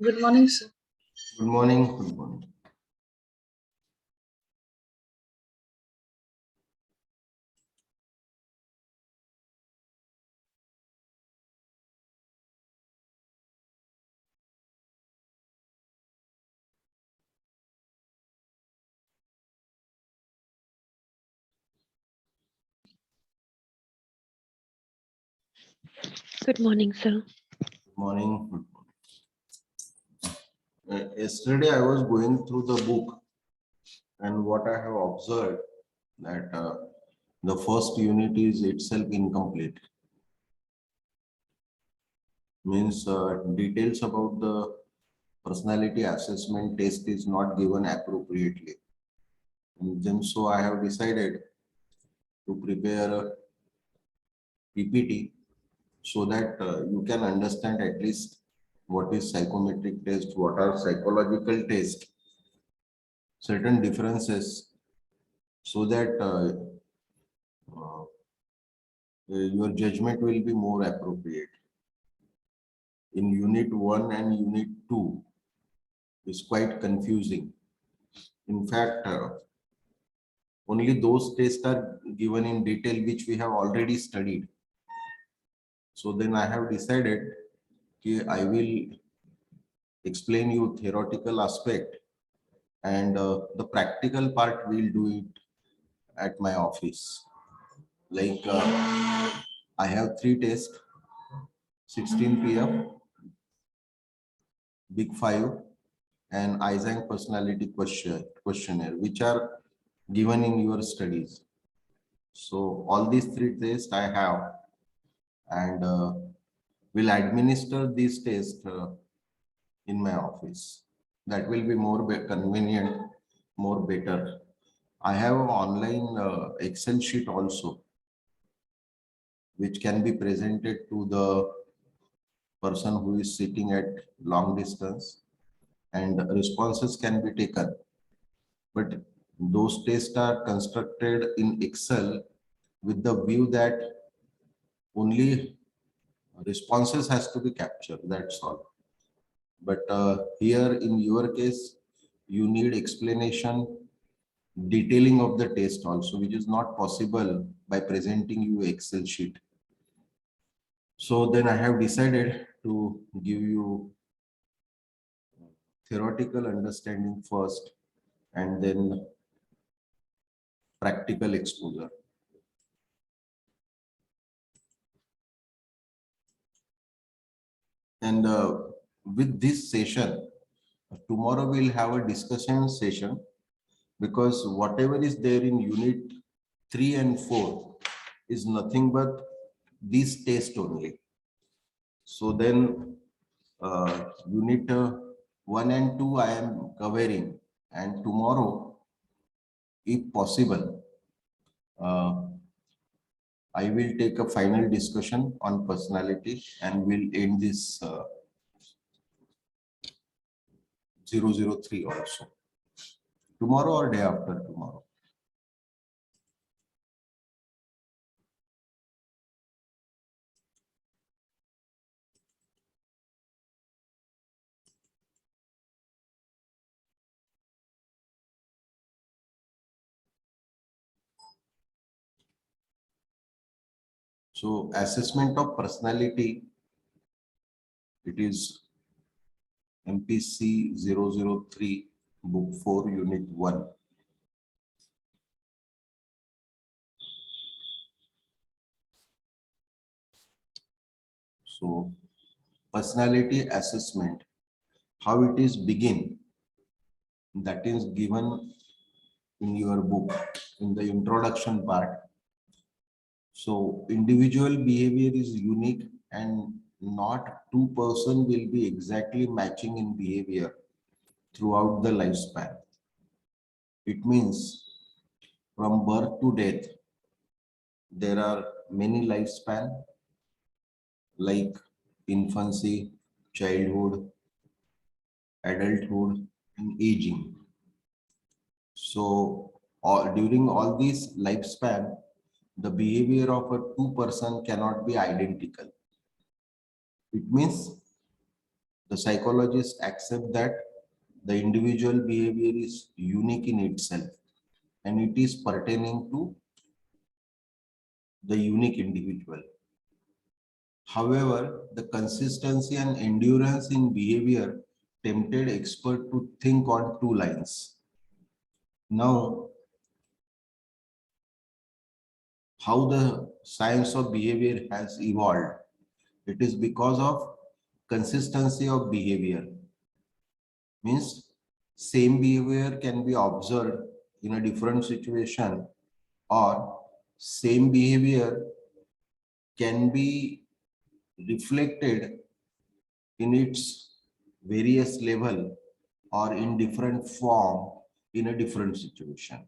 Good morning, sir. Good morning. Good morning. Good morning, sir. Good morning. Good morning. Yesterday I was going through the book, and what I have observed that the first unit is itself incomplete. Means details about the personality assessment test is not given appropriately. And then so I have decided to prepare a PPT so that you can understand at least what is psychometric test, what are psychological tests, certain differences, so that uh, your judgment will be more appropriate. In unit 1 and unit 2 is quite confusing. In fact, only those tests are given in detail which we have already studied. So then I have decided that I will explain you theoretical aspect, and the practical part we'll do it at my office. Like I have 3 tests: 16 PF, Big Five, and Eysenck personality questionnaire, which are given in your studies. So all these 3 tests I have, and will administer these tests in my office. That will be more convenient, more better. I have an online Excel sheet also, which can be presented to the person who is sitting at long distance, and responses can be taken. But those tests are constructed in Excel with the view that only responses has to be captured. That's all. But here in your case, you need explanation, detailing of the test also, which is not possible by presenting you Excel sheet. So then I have decided to give you theoretical understanding first, and then practical exposure. And with this session, tomorrow we'll have a discussion session, because whatever is there in unit 3 and 4 is nothing but this test only. So then unit 1 and 2 I am covering, and tomorrow, if possible, I will take a final discussion on personality, and we'll end this 003 also. Tomorrow or day after tomorrow. So assessment of personality, it is MPC 003, book 4, unit 1. So personality assessment, how it is begin, that is given in your book in the introduction part. So individual behavior is unique, and not two person will be exactly matching in behavior throughout the lifespan. It means from birth to death, there are many lifespan, like infancy, childhood, adulthood, and aging. So during all these lifespan, the behavior of a two person cannot be identical. It means The psychologists accept that the individual behavior is unique in itself and it is pertaining to the unique individual. However, the consistency and endurance in behavior tempted expert to think on two lines. Now, how the science of behavior has evolved, it is because of consistency of behavior. Means same behavior can be observed in a different situation, or same behavior can be reflected in its various level or in different form in a different situation.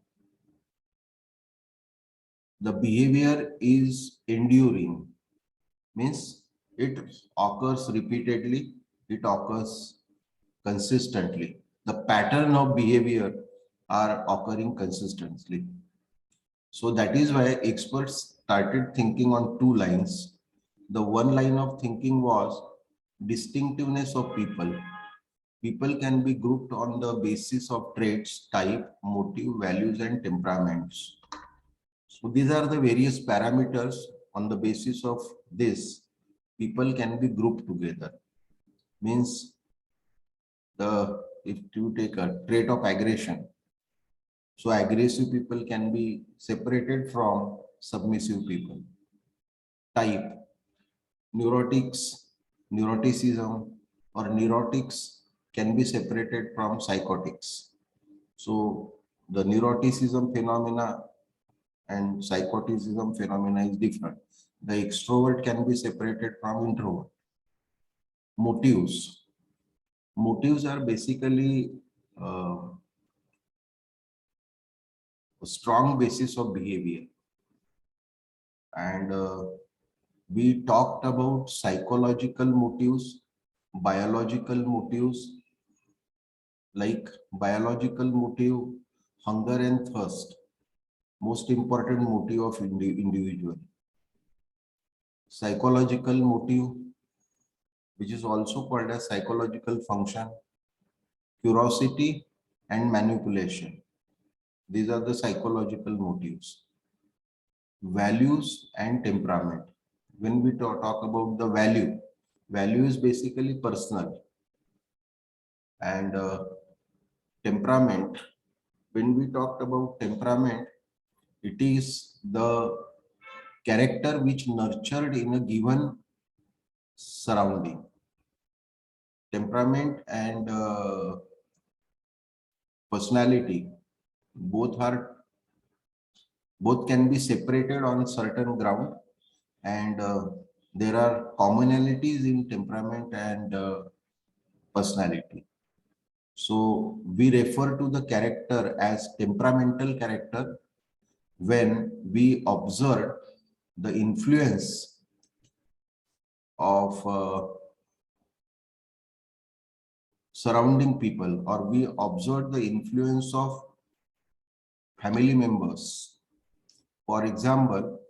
The behavior is enduring, means it occurs repeatedly, it occurs consistently. The pattern of behavior are occurring consistently. So that is why experts started thinking on two lines. The one line of thinking was distinctiveness of people. People can be grouped on the basis of traits, type, motive, values, and temperaments. So these are the various parameters. On the basis of this, people can be grouped together. Means if you take a trait of aggression, so aggressive people can be separated from submissive people. Type, neurotics, neuroticism, or neurotics can be separated from psychotics. So the neuroticism phenomena and psychoticism phenomena is different. The extrovert can be separated from introvert. Motives. Motives are basically a strong basis of behavior. And we talked about psychological motives, biological motives, like biological motive, hunger and thirst, most important motive of individual. Psychological motive, which is also called as psychological function, curiosity and manipulation. These are the psychological motives. Values and temperament. When we talk about the value is basically personal. And temperament, when we talked about temperament, it is the character which nurtured in a given surrounding. Temperament and personality both can be separated on certain ground, and there are commonalities in temperament and personality. So we refer to the character as temperamental character when we observe the influence of surrounding people, or we observe the influence of family members. For example,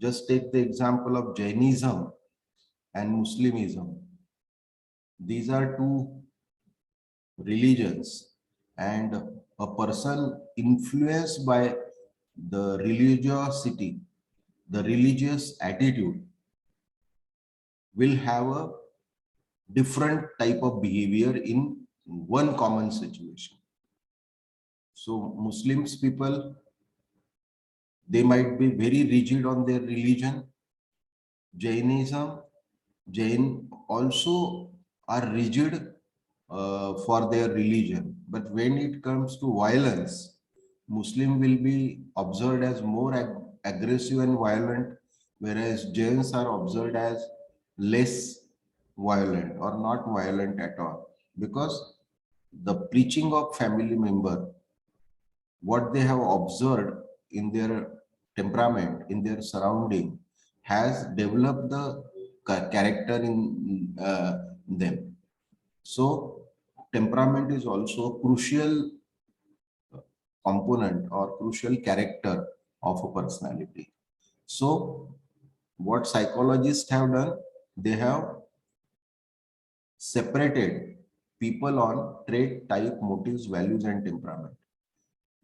just take the example of Jainism and Muslimism. These are two religions, and a person influenced by the religiosity, the religious attitude, will have a different type of behavior in one common situation. So Muslims people, they might be very rigid on their religion. Jain also are rigid for their religion. But when it comes to violence, Muslim will be observed as more aggressive and violent, whereas Jains are observed as less violent or not violent at all. Because the preaching of family member, what they have observed in their temperament, in their surrounding, has developed the character in them. So temperament is also a crucial component or crucial character of a personality. So what psychologists have done, they have separated people on trait, type, motives, values, and temperament.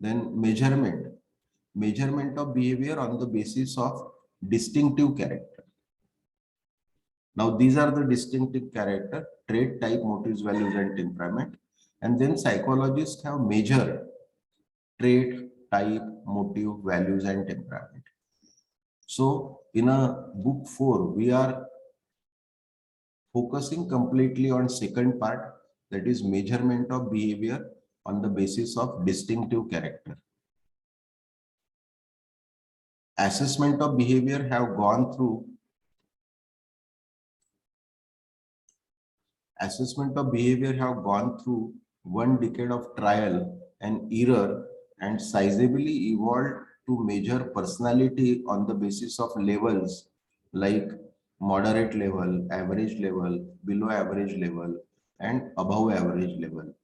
Then measurement of behavior on the basis of distinctive character. Now these are the distinctive character, trait, type, motives, values, and temperament. And then psychologists have measured trait, type, motive, values, and temperament. So in a book 4, we are focusing completely on second part, that is measurement of behavior on the basis of distinctive character. Assessment of behavior have gone through one decade of trial and error and sizably evolved to measure personality on the basis of levels like moderate level, average level, below average level, and above average level.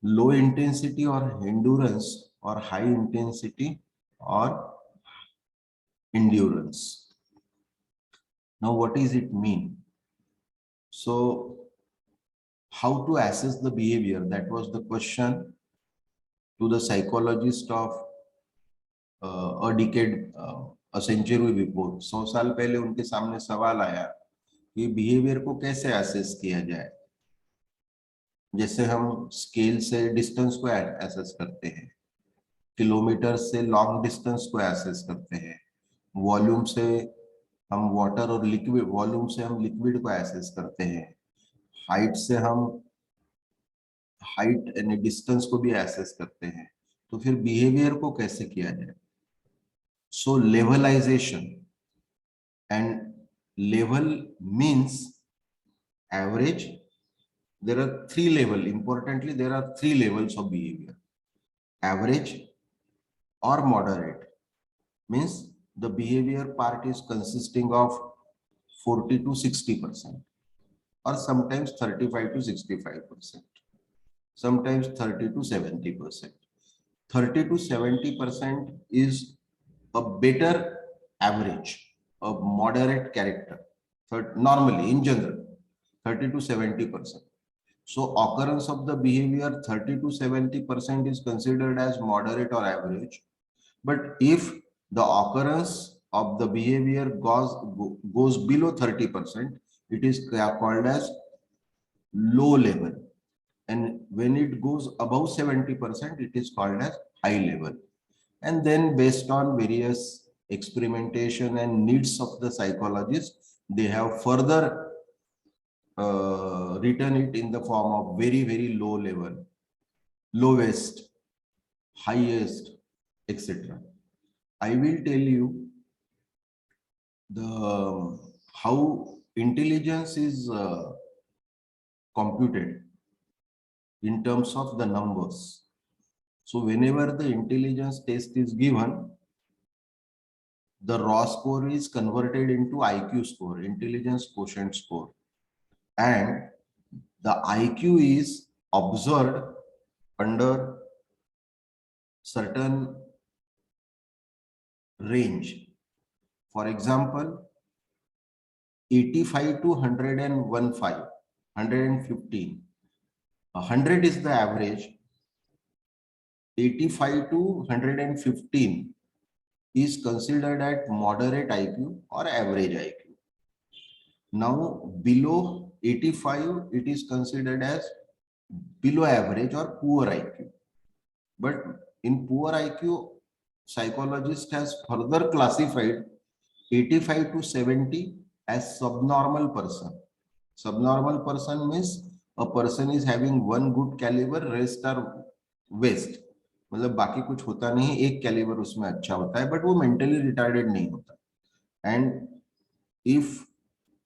Low intensity or endurance, or high intensity or endurance. Now, what does it mean? So, how to assess the behavior? That was the question to the psychologist of a decade, a century before. 100 साल पहले उनके सामने सवाल आया कि behaviour को कैसे assess किया जाए. जैसे हम स्केल से डिस्टेंस को एसेस करते हैं, किलोमीटर से लॉन्ग डिस्टेंस को एसेस करते हैं, वॉल्यूम से हम वाटर और लिक्विड, वॉल्यूम से हम लिक्विड को एसेस करते हैं, हाइट से हम हाइट यानी डिस्टेंस को भी एसेस करते हैं. तो फिर बिहेवियर को कैसे किया जाए? So levelization, and level means average. There are three levels. Importantly, there are three levels of behavior. Average or moderate means the behavior part is consisting of 40 to 60%, or sometimes 35 to 65%, sometimes 30 to 70%. 30 to 70% is a better average, a moderate character. Normally, in general, 30 to 70%. So occurrence of the behavior 30 to 70% is considered as moderate or average. But if the occurrence of the behavior goes below 30%, it is called as low level. And when it goes above 70%, it is called as high level. And then based on various experimentation and needs of the psychologist, they have further written it in the form of very, very low level, lowest, highest, etc. I will tell you the how intelligence is computed in terms of the numbers. So whenever the intelligence test is given, the raw score is converted into IQ score, intelligence quotient score. And the IQ is observed under certain range. For example, 85 to 115. 100 is the average. 85 to 115 is considered at moderate IQ or average IQ. Now, below 85, it is considered as below average or poor IQ. But in poor IQ, psychologist has further classified 85 to 70 as subnormal person. Subnormal person means a person is having one good caliber, rest are waste. मतलब बाकी कुछ होता नहीं, एक calibre उसमें अच्छा होता है, बट वो मेंटली रिटार्डेड नहीं होता. And if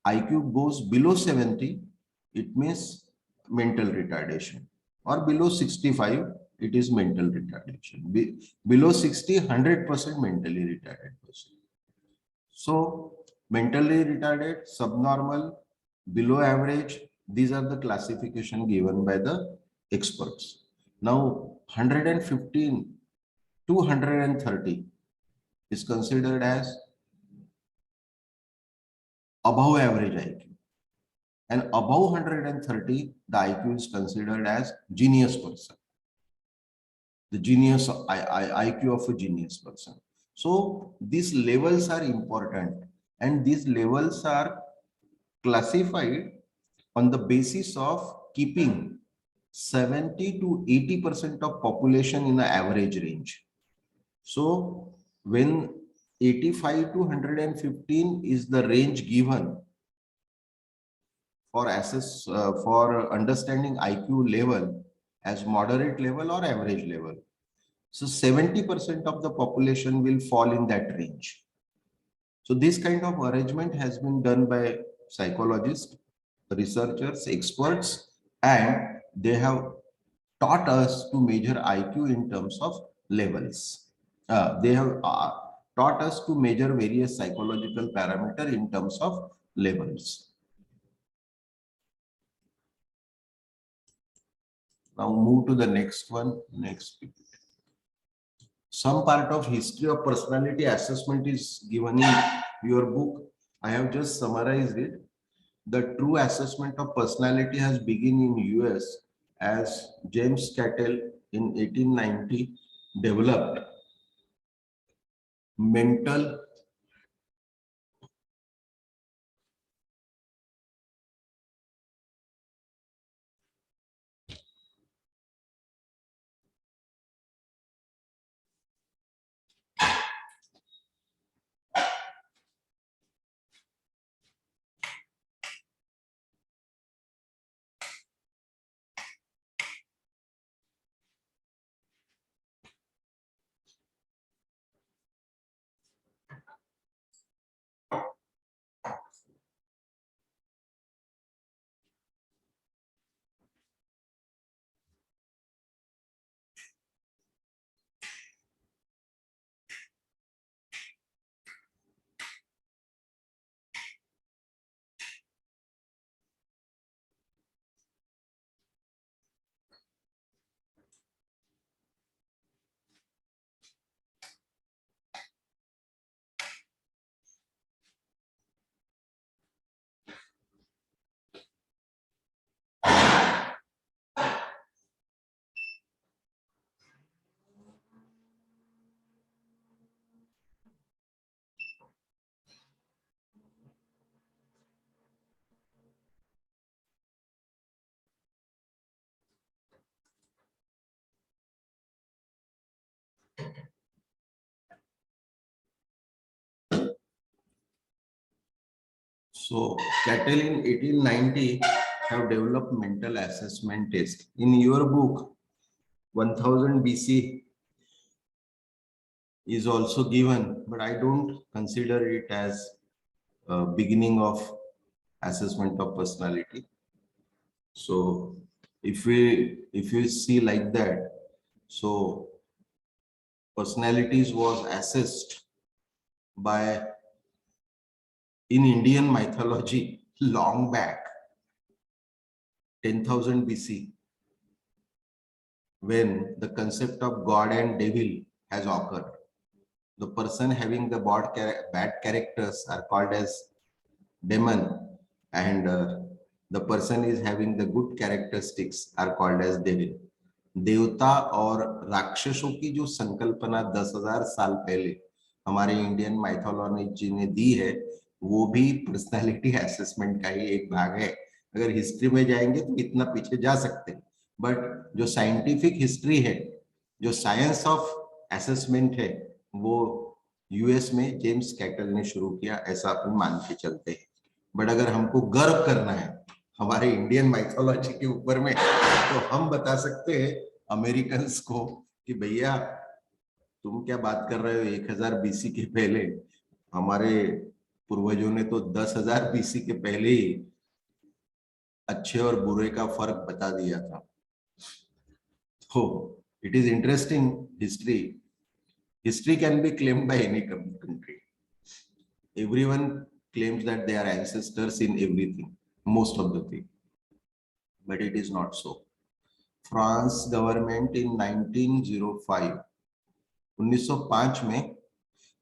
IQ goes below 70, it means mental retardation, or below 65, it is mental retardation. Below 60, 100% mentally retarded person. So mentally retarded, subnormal, below average, these are the classification given by the experts. Now 115 to 130 is considered as above average IQ. and above 130, the IQ is considered as genius person. The genius IQ of a genius person. So these levels are important, and these levels are classified on the basis of keeping 70 to 80% of population in the average range. So when 85 to 115 is the range given for for understanding IQ level as moderate level or average level. So 70% of the population will fall in that range. So this kind of arrangement has been done by psychologists, researchers, experts, and they have taught us to measure IQ in terms of levels. They have taught us to measure various psychological parameters in terms of levels. Now move to the next one. Some part of history of personality assessment is given in your book. I have just summarized it. The true assessment of personality has begun in US as James Cattell in 1890 developed mental So Cattell in 1890 have developed mental assessment test. In your book, 1000 BC is also given, but I don't consider it as a beginning of assessment of personality. So if you see like that, so personalities was assessed by in Indian mythology long back, 10,000 BC, when the concept of God and devil has occurred. The person having the bad characters are called as demon, and the person is having the good characteristics are called as devil. देवता और राक्षसों की जो संकल्पना 10,000 साल पहले हमारे Indian mythology ने दी है, वो भी पर्सनालिटी असेसमेंट का ही एक भाग है. अगर हिस्ट्री में जाएंगे तो इतना पीछे जा सकते हैं, बट जो साइंटिफिक हिस्ट्री है, जो साइंस ऑफ असेसमेंट है, वो यूएस में जेम्स कैटल ने शुरू किया, ऐसा अपन मान के चलते हैं. बट अगर हमको गर्व करना है हमारे इंडियन माइथोलॉजी के ऊपर में, तो हम बता सकते हैं अमेरिकन को कि भैया तुम क्या बात कर रहे हो, 1000 बीसी के पहले हमारे पूर्वजों ने तो 10,000 बीसी के पहले ही अच्छे और बुरे का फर्क बता दिया था. तो it is interesting. History can be claimed by any country. Everyone claims that they are ancestors in everything, most of the thing, but it is not so. France government in 1905 में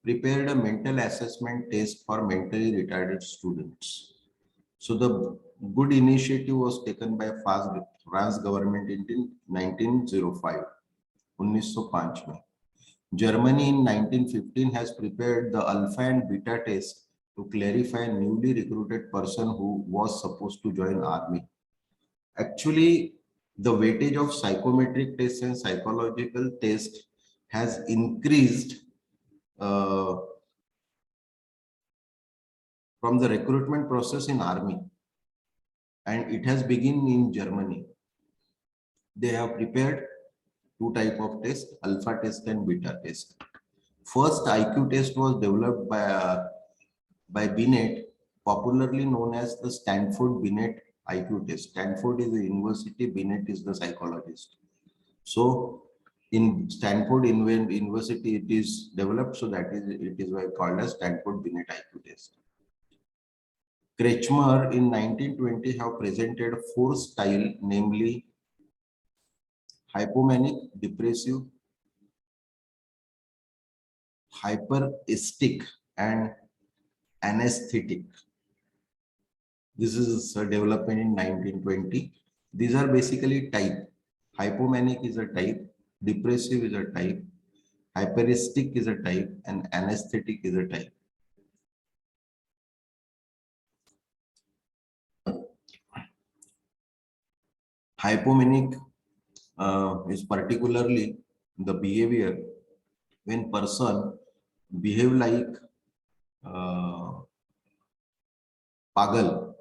prepared a mental assessment test for mentally retarded students. So the good initiative was taken by France government in 1905, 1905 में. Germany in 1915 has prepared the alpha and beta test to clarify a newly recruited person who was supposed to join army. Actually, the weightage of psychometric tests and psychological tests has increased uh, from the recruitment process in army, and it has begun in Germany. They have prepared two type of tests, alpha test and beta test. First IQ test was developed by Binet, popularly known as the Stanford Binet IQ test. Stanford is the university, Binet is the psychologist. So in Stanford University, it is developed, so that is it is called as Stanford Binet IQ test. Kretschmer in 1920 have presented four styles, namely hypomanic, depressive, hyperesthetic, and anesthetic. This is a development in 1920. These are basically type. Hypomanic is a type, depressive is a type, hyperesthetic is a type, and anesthetic is a type. Hypomanic is particularly the behavior when person behave like pagal,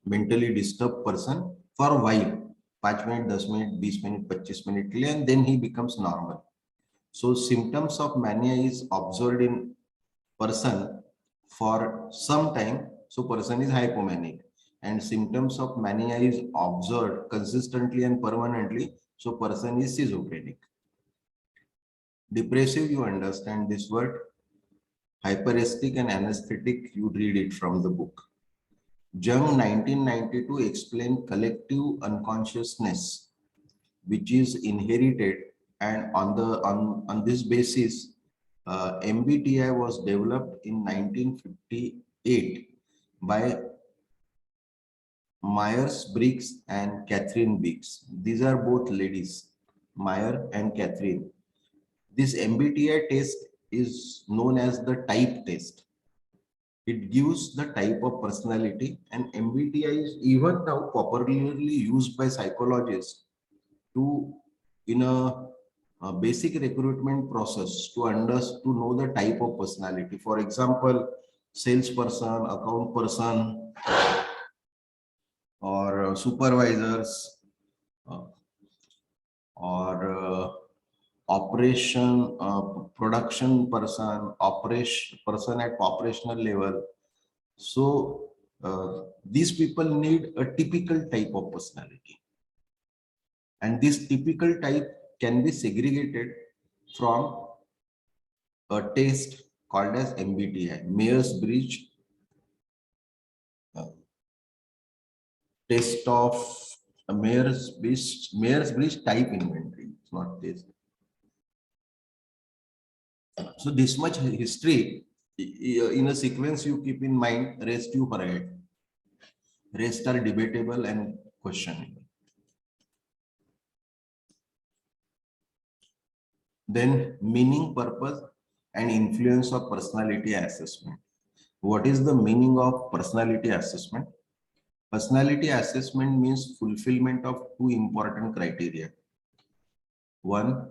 mentally disturbed person for a while, 5 minutes, 10 minutes, 20 minutes, 25 minutes के लिए, and then he becomes normal. So symptoms of mania is observed in person for some time, so person is hypomanic, and symptoms of mania is observed consistently and permanently, so person is schizophrenic. Depressive, you understand this word. Hyperesthetic and anesthetic, you read it from the book. Jung 1992 explained collective unconsciousness, which is inherited, and on this basis, MBTI was developed in 1958 by Myers-Briggs and Catherine Biggs. These are both ladies, Meyer and Catherine. This MBTI test is known as the type test. It gives the type of personality, and MBTI is even now popularly used by psychologists to, in a basic recruitment process, to know the type of personality. For example, salesperson, account person, or supervisors, or production person, person at operational level. So these people need a typical type of personality, and this typical type can be segregated from a test called as MBTI, Myers-Briggs test of Myers-Briggs type inventory. It's not test. So this much history in a sequence you keep in mind, rest you forget. Rest are debatable and questionable. Then meaning, purpose, and influence of personality assessment. What is the meaning of personality assessment? Personality assessment means fulfillment of two important criteria. One,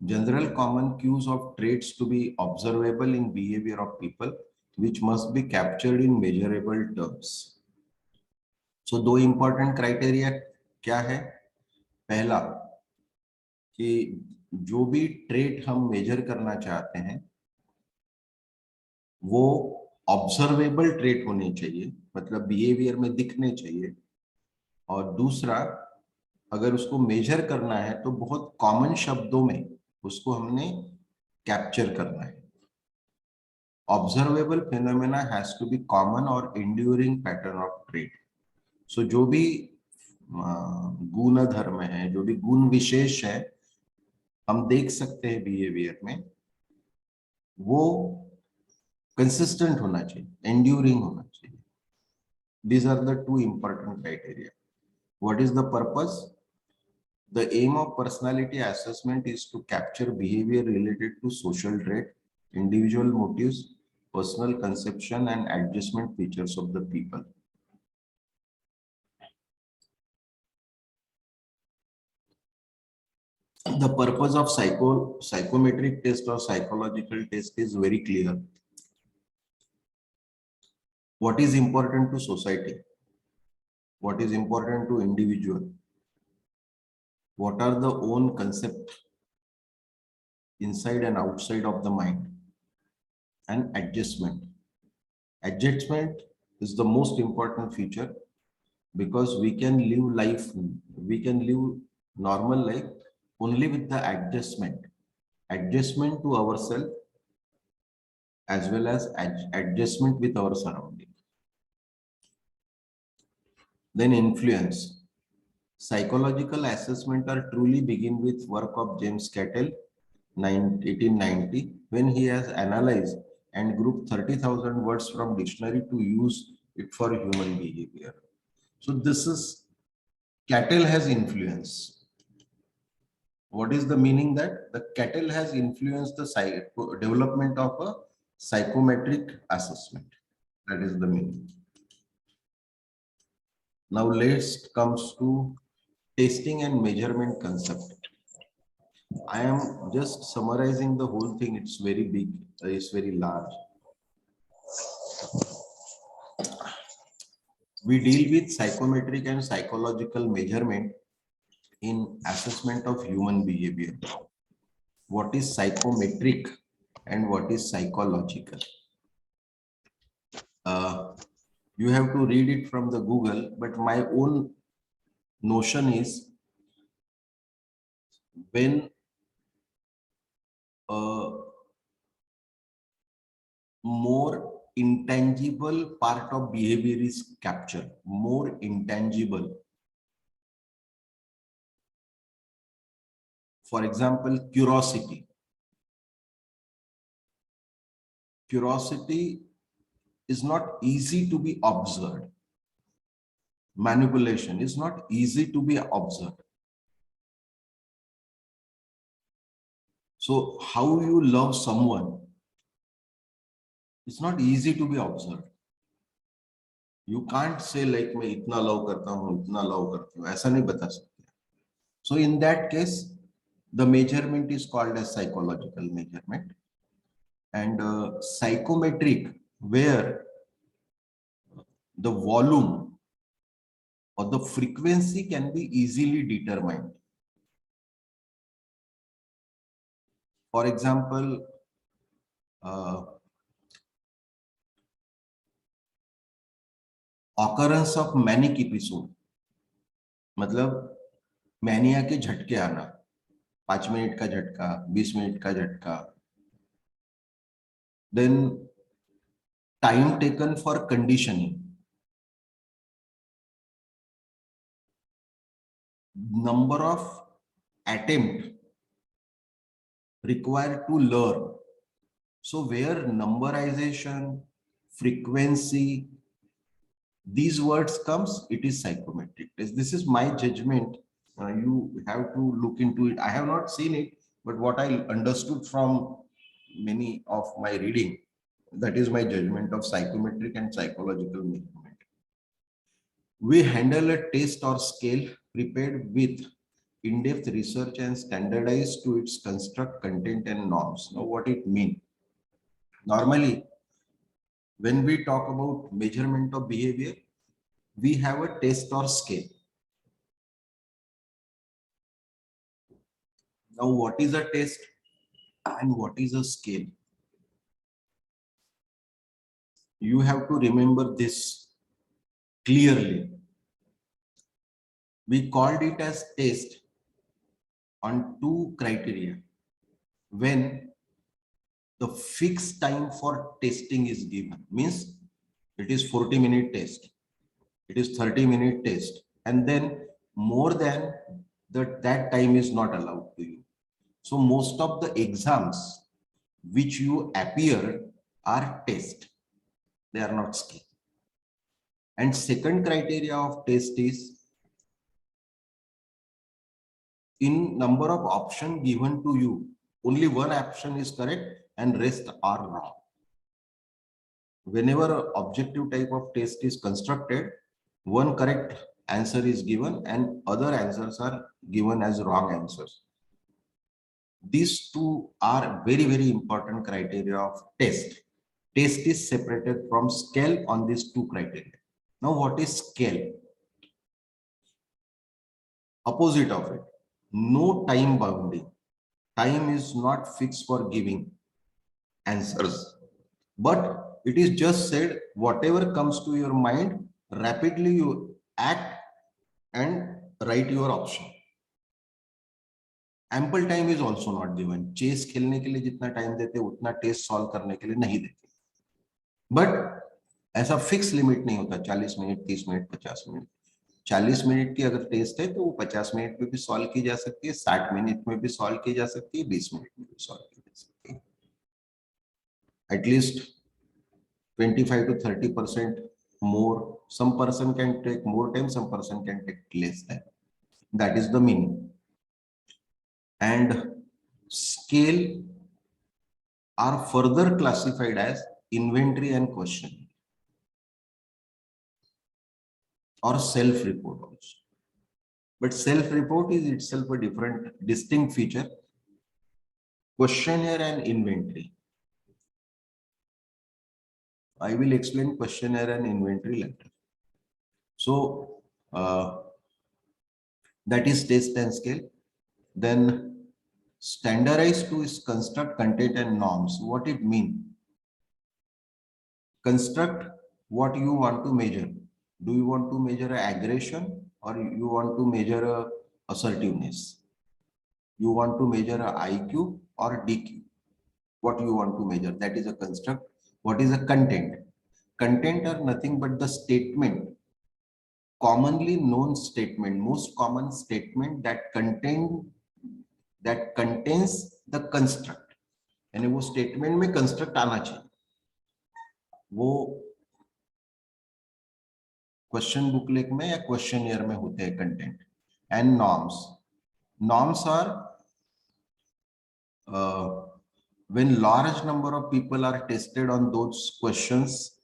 general common cues of traits to be observable in behavior of people, which must be captured in measurable terms. So दो important criteria क्या है? पहला कि जो भी trait हम major करना चाहते हैं वो ऑब्जर्वेबल ट्रेट होने चाहिए, मतलब बिहेवियर में दिखने चाहिए. और दूसरा, अगर उसको मेजर करना है तो बहुत कॉमन शब्दों में उसको हमने कैप्चर करना है. Observable phenomena has to be common और enduring pattern of trait. So जो भी गुण धर्म है, जो भी गुण विशेष है हम देख सकते हैं बिहेवियर में, वो कंसिस्टेंट होना चाहिए, एंड्यूरिंग होना चाहिए. These are the two important criteria. What is the purpose? The aim of personality assessment is to capture behavior related to social trait, individual motives, personal conception, and adjustment features of the people. The purpose of psychometric test or psychological test is very clear. What is important to society? What is important to individual? What are the own concept inside and outside of the mind? And adjustment. Adjustment is the most important feature because we can live normal life only with the adjustment to ourselves as well as adjustment with our surrounding. Then influence. Psychological assessment are truly begin with work of James Cattell, 1890, when he has analyzed and grouped 30,000 words from dictionary to use it for human behavior. So this is Cattell has influence. What is the meaning that the Cattell has influenced the development of a psychometric assessment? That is the meaning. Now let's comes to testing and measurement concept. I am just summarizing the whole thing. It's very big. It's very large. We deal with psychometric and psychological measurement in assessment of human behavior. What is psychometric and what is psychological? You have to read it from the Google, but my own notion is when more intangible part of behavior is captured, more intangible. For example, curiosity. Curiosity is not easy to be observed. Manipulation is not easy to be observed. So how you love someone, it's not easy to be observed. You can't say like मैं इतना love करता हूँ, इतना love करती हूँ, ऐसा नहीं बता सकते. So in that case, the measurement is called as psychological measurement, and psychometric, where the volume or the frequency can be easily determined. For example, occurrence of manic episode, मतलब मैनिया के झटके आना, 5 मिनट का झटका, 20 minute का झटका. Then time taken for conditioning, number of attempt required to learn. So where numberization, frequency, these words comes, it is psychometric test. This is my judgment. You have to look into it. I have not seen it, but what I understood from many of my reading, that is my judgment of psychometric and psychological measurement. We handle a test or scale prepared with in-depth research and standardized to its construct, content, and norms. Now, what it means? Normally, when we talk about measurement of behavior, we have a test or scale. Now, what is a test and what is a scale? You have to remember this clearly. We called it as test on 2 criteria. When the fixed time for testing is given, means it is 40-minute test, it is 30-minute test, and then more than that time is not allowed to you. So most of the exams which you appear are test, they are not skill. And second criteria of test is in number of option given to you, only one option is correct and rest are wrong. Whenever objective type of test is constructed, one correct answer is given and other answers are given as wrong answers. These two are very, very important criteria of test. Test is separated from scale on these two criteria. Now, what is scale? Opposite of it. No time bounding. Time is not fixed for giving answers. But it is just said, whatever comes to your mind, rapidly you act and write your option. Ample time is also not given. Chess खेलने के लिए जितना time देते उतना test solve करने के लिए नहीं देते. But ऐसा फिक्स लिमिट नहीं होता 40 मिनट 30 मिनट 50 मिनट. 40 मिनट की अगर टेस्ट है तो वो 50 मिनट में भी सॉल्व की जा सकती है, 60 मिनट में भी सॉल्व की जा सकती है, 20 मिनट में भी सॉल्व की जा सकती है. At least 25 to 30% more. Some person can take more time, some person can take less time. That is the meaning. And scale are further classified as inventory and question or self-report also. But self-report is itself a different, distinct feature. Questionnaire and inventory. I will explain questionnaire and inventory later. So that is test and scale. Then standardized to is construct, content and norms. What it mean? Construct what you want to measure. Do you want to measure aggression or you want to measure assertiveness? You want to measure a IQ or DQ? What you want to measure? That is a construct. What is a content? Content are nothing but the statement, commonly known statement, most common statement that contains the construct. यानी वो statement में construct आना चाहिए. वो question booklet में या questionnaire में होते हैं content. And norms are when large number of people are tested on those questions,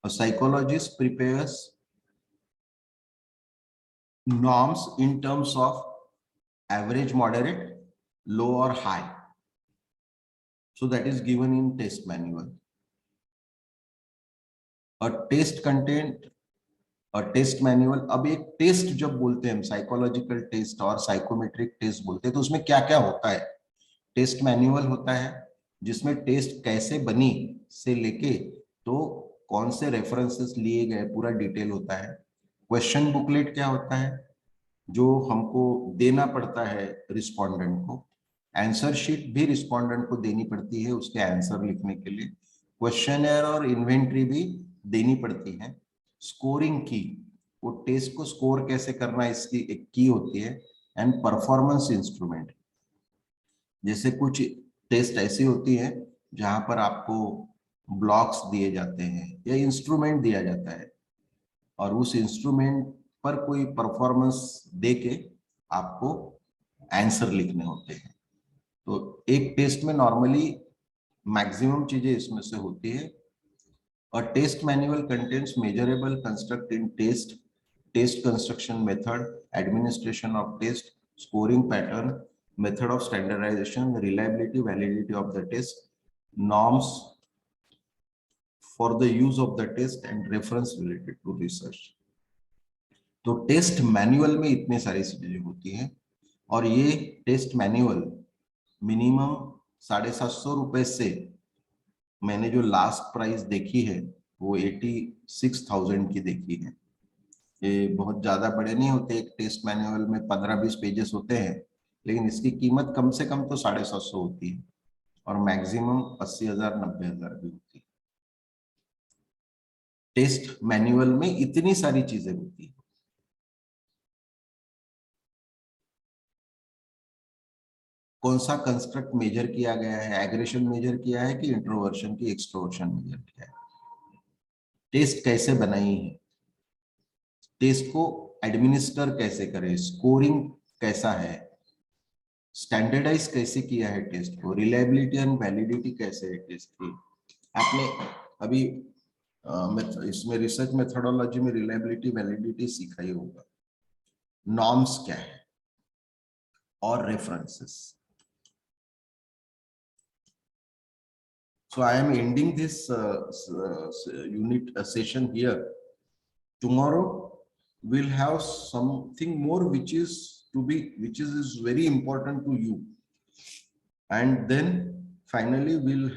a psychologist prepares norms in terms of average, moderate, low or high. So that is given in test manual. A test content, a test manual. अब एक test जब बोलते हैं हम psychological test और psychometric test बोलते हैं तो उसमें क्या क्या होता है. टेस्ट मैनुअल होता है जिसमें टेस्ट कैसे बनी से लेके तो कौन से रेफरेंसेस लिए गए पूरा डिटेल होता है. क्वेश्चन बुकलेट क्या होता है जो हमको देना पड़ता है रिस्पोंडेंट को. आंसर शीट भी रिस्पोंडेंट को देनी पड़ती है उसके आंसर लिखने के लिए. क्वेश्चनर और इन्वेंट्री भी देनी पड़ती है. स्कोरिंग की, वो टेस्ट को स्कोर कैसे करना है इसकी एक की होती है. एंड परफॉर्मेंस इंस्ट्रूमेंट, जैसे कुछ टेस्ट ऐसी होती है जहां पर आपको ब्लॉक्स दिए जाते हैं या इंस्ट्रूमेंट दिया जाता है और उस इंस्ट्रूमेंट पर कोई परफॉर्मेंस देके आपको आंसर लिखने होते हैं. तो एक टेस्ट में नॉर्मली मैक्सिमम चीजें इसमें से होती है. A test manual contains measurable construct in test, test construction method, administration of test, scoring pattern, method of standardization, reliability, validity of the test, norms for the use of the test and reference related to research. तो test manual में इतने सारी चीजें होती हैं और ये test manual minimum 750 रुपए से मैंने जो लास्ट प्राइस देखी है वो 86,000 की देखी है. ये बहुत ज्यादा बड़े नहीं होते. एक टेस्ट मैनुअल में 15-20 पेजेस होते हैं लेकिन इसकी कीमत कम से कम तो 750 होती है और मैक्सिमम 80,000 90,000 भी होती है. टेस्ट मैनुअल में इतनी सारी चीजें होती है. कौन सा कंस्ट्रक्ट मेजर किया गया है, एग्रेशन मेजर किया है कि इंट्रोवर्शन की एक्सट्रोवर्शन मेजर किया है. टेस्ट कैसे बनाई है, टेस्ट को एडमिनिस्टर कैसे करें, स्कोरिंग कैसा है, स्टैंडर्डाइज कैसे किया है टेस्ट को, रिलायबिलिटी एंड वैलिडिटी कैसे है टेस्ट की। आपने अभी इसमें रिसर्च मेथोडोलॉजी में रिलायबिलिटी वैलिडिटी सीखा ही होगा, नॉर्म्स क्या है और references. So I am ending this unit session here. Tomorrow we'll have something more which is very important to you, and then finally we'll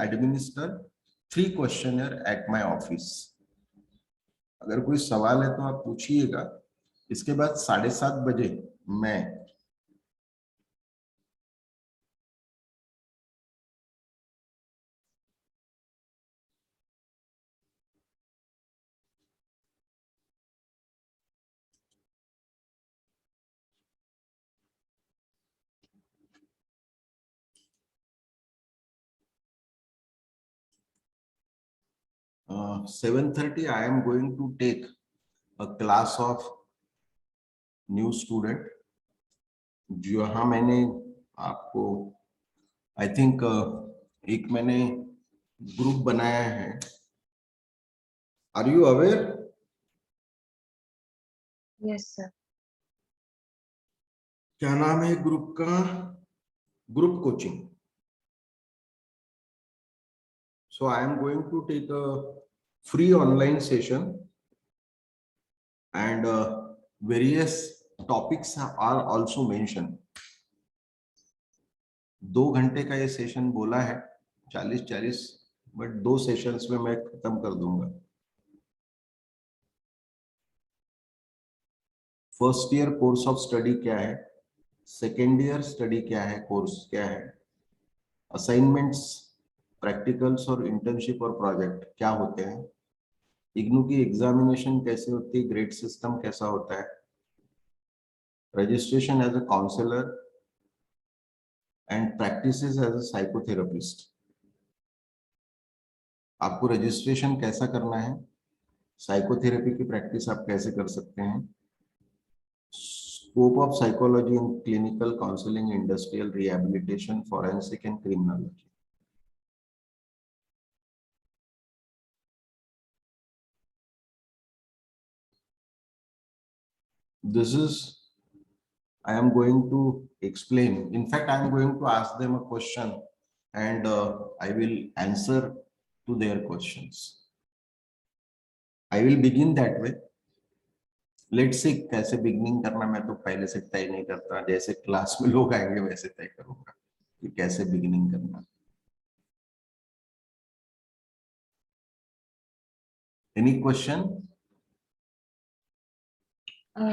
administer 3 questionnaire at my office. अगर कोई सवाल है तो आप पूछिएगा। इसके बाद 7:30 बजे मैं uh, 7:30 I am going to take a class of new student, जहाँ मैंने आपको आई थिंक एक मैंने ग्रुप बनाया है। Are you aware? Yes sir. क्या नाम है ग्रुप का? Group coaching. So I am going to take a free online session and various topics are also mention. 2 घंटे का ये सेशन बोला है, 40-40, बट 2 सेशंस में मैं खत्म कर दूंगा। First year course of study क्या है, सेकेंड ईयर स्टडी क्या है, कोर्स क्या है, असाइनमेंट्स, प्रैक्टिकल्स और इंटर्नशिप और प्रोजेक्ट क्या होते हैं, इग्नू की एग्जामिनेशन कैसे होती है, ग्रेड सिस्टम कैसा होता है, registration as a counsellor and practises as a psychotherapist. आपको रजिस्ट्रेशन कैसा करना है, साइकोथेरेपी की प्रैक्टिस आप कैसे कर सकते हैं, scope of psychology in clinical counselling, industrial rehabilitation, forensic and criminology. This is I am going to explain. In fact, I am going to ask them a question and I will answer to their questions. I will begin that way. Let's see कैसे beginning करना, मैं तो पहले से तय नहीं करता, जैसे क्लास में लोग आएंगे वैसे तय करूंगा कि कैसे बिगिनिंग करना। Any question?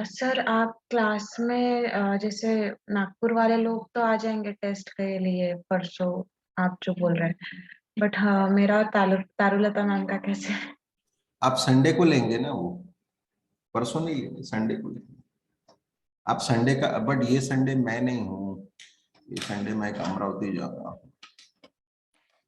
सर आप क्लास में जैसे नागपुर वाले लोग तो आ जाएंगे टेस्ट के लिए परसों, आप जो बोल रहे हैं, बट हाँ मेरा तारुलता मैम का कैसे? आप संडे को लेंगे ना, वो परसों नहीं लेंगे, संडे को लेंगे आप। संडे का, बट ये संडे मैं नहीं हूँ, ये संडे मैं अमरावती जा रहा हूँ।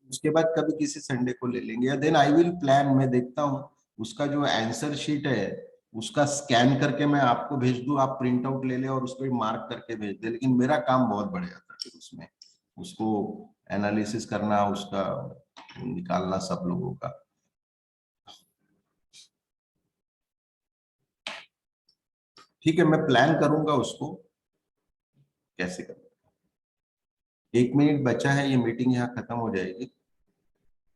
उसके बाद कभी किसी संडे को ले लेंगे, या देन आई विल प्लान। मैं देखता हूँ उसका जो आंसर शीट है उसका स्कैन करके मैं आपको भेज दूं, आप प्रिंट आउट ले ले और उस पर मार्क करके भेज दे। लेकिन मेरा काम बहुत बढ़ जाता है फिर उसमें, उसको एनालिसिस करना, उसका निकालना सब लोगों का। ठीक है, मैं प्लान करूंगा उसको कैसे करना। 1 मिनट बचा है, ये मीटिंग यहाँ खत्म हो जाएगी।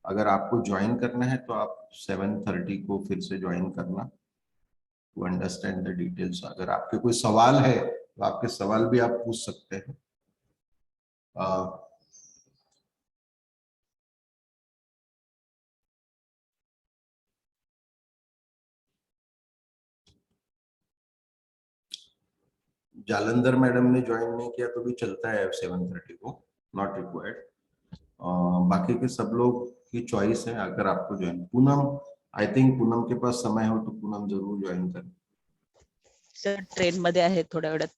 अगर आपको ज्वाइन करना है तो आप 7:30 को फिर से ज्वाइन करना, टू अंडरस्टैंड द डिटेल्स। अगर आपके कोई सवाल है तो आपके सवाल भी आप पूछ सकते हैं। जालंधर मैडम ने ज्वाइन नहीं किया तो भी चलता है 7:30 को, नॉट रिक्वायर्ड। बाकी के सब लोग की चॉइस है। अगर आपको join, Poonam, I think Poonam के पास समय हो तो पूनम जरूर ज्वाइन करें। सर ट्रेन मध्ये आहे, थोड्या वेळात